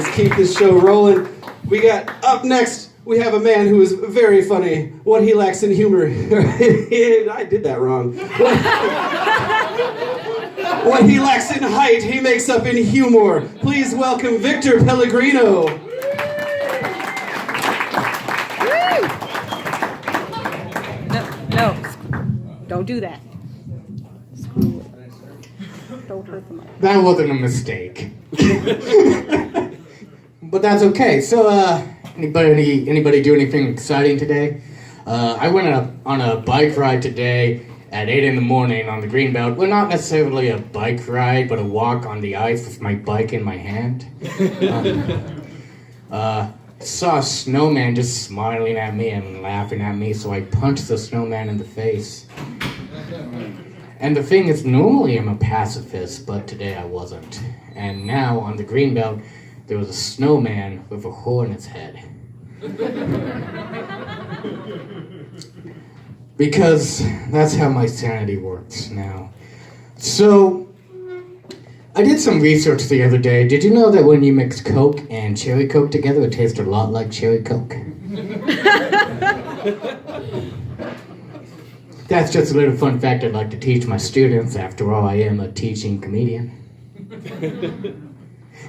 Let's keep this show rolling. We got up next, we have a man who is very funny. What he lacks in humor. I did that wrong. What he lacks in height, he makes up in humor. Please welcome Victor Pellegrino. No, don't do that. Don't hurt the mic. That wasn't a mistake. But that's okay. So, anybody do anything exciting today? I went on a bike ride today at 8 in the morning on the Greenbelt. Well, not necessarily a bike ride, but a walk on the ice with my bike in my hand. Saw a snowman just smiling at me and laughing at me, so I punched the snowman in the face. And the thing is, normally I'm a pacifist, but today I wasn't. And now, on the Greenbelt, there was a snowman with a hole in its head. Because that's how my sanity works now. So, I did some research the other day. Did you know that when you mix Coke and Cherry Coke together, it tastes a lot like Cherry Coke? That's just a little fun fact I'd like to teach my students. After all, I am a teaching comedian.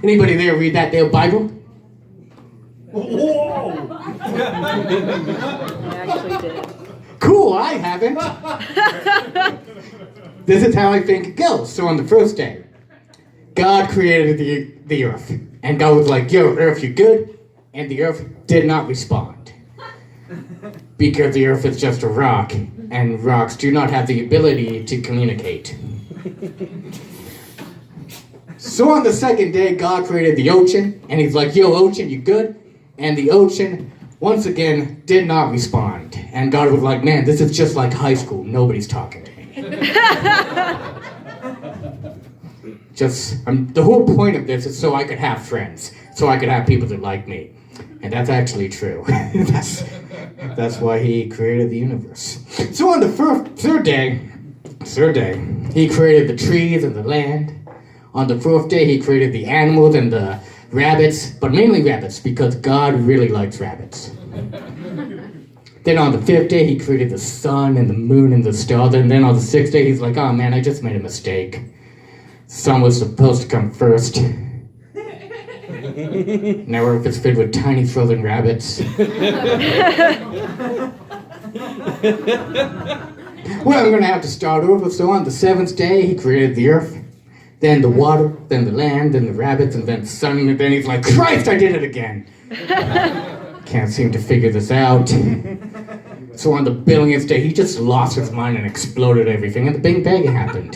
Anybody there read that there Bible? Whoa! I actually did. Cool, I haven't. This is how I think it goes. So on the first day, God created the earth. And God was like, yo, earth, you good? And the earth did not respond. Because the earth is just a rock, and rocks do not have the ability to communicate. So on the second day, God created the ocean, and he's like, yo, ocean, you good? And the ocean, once again, did not respond. And God was like, man, this is just like high school. Nobody's talking to me. The whole point of this is so I could have friends, so I could have people that like me. And that's actually true. That's why he created the universe. So on the third day, he created the trees and the land. On the fourth day, he created the animals and the rabbits, but mainly rabbits, because God really likes rabbits. Then on the fifth day, he created the sun and the moon and the stars, and then on the sixth day, he's like, oh man, I just made a mistake. The sun was supposed to come first. Now Earth is filled with tiny frozen rabbits. Well, I'm gonna have to start over. So on the seventh day, he created the earth, then the water, then the land, then the rabbits, and then the sun, and then he's like, Christ, I did it again! Can't seem to figure this out. So on the billionth day, he just lost his mind and exploded everything, and the Big Bang happened.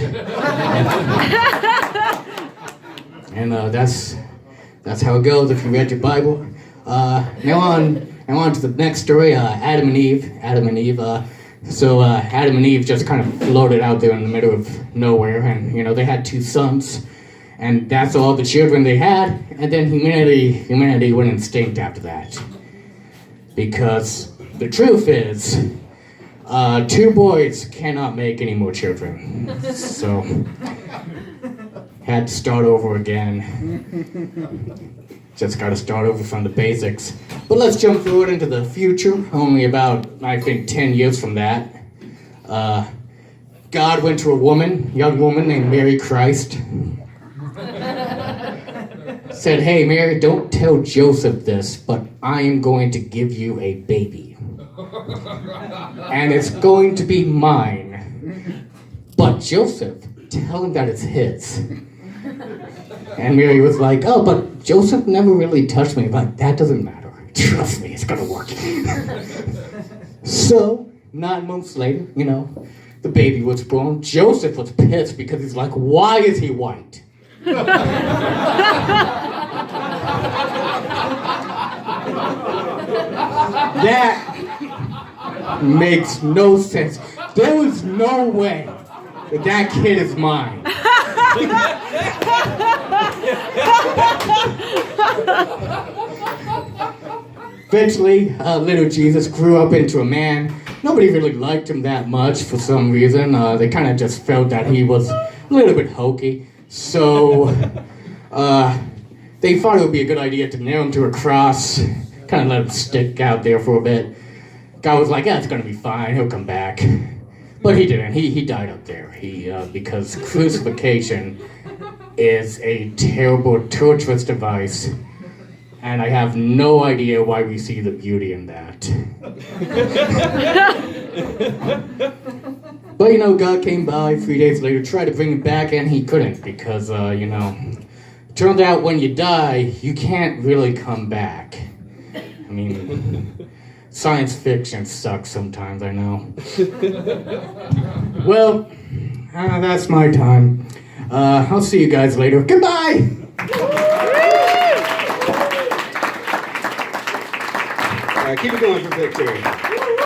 And that's how it goes if you read your Bible. Now on to the next story, Adam and Eve. Adam and Eve just kind of floated out there in the middle of nowhere, and they had 2 sons, and that's all the children they had. And then humanity went extinct after that, because the truth is, 2 boys cannot make any more children. So had to start over again. Just gotta start over from the basics. But let's jump forward into the future, only about, I think, 10 years from that. God went to a young woman named Mary Christ. Said, hey Mary, don't tell Joseph this, but I am going to give you a baby. And it's going to be mine. But Joseph, tell him that it's his. And Mary was like, oh, but Joseph never really touched me. Like, that doesn't matter. Trust me, it's gonna work. So, 9 months later, the baby was born. Joseph was pissed because he's like, why is he white? That makes no sense. There was no way that kid is mine. Eventually, little Jesus grew up into a man. Nobody really liked him that much for some reason. They kind of just felt that he was a little bit hokey. So, they thought it would be a good idea to nail him to a cross, kind of let him stick out there for a bit. God was like, yeah, it's gonna be fine, he'll come back. But he didn't, he died up there. Because crucifixion is a terrible, torturous device, and I have no idea why we see the beauty in that. But God came by 3 days later, tried to bring him back, and he couldn't, because, turned out when you die, you can't really come back. I mean, science fiction sucks sometimes, I know. Well, that's my time. I'll see you guys later. Goodbye! All right, keep it going for Victor.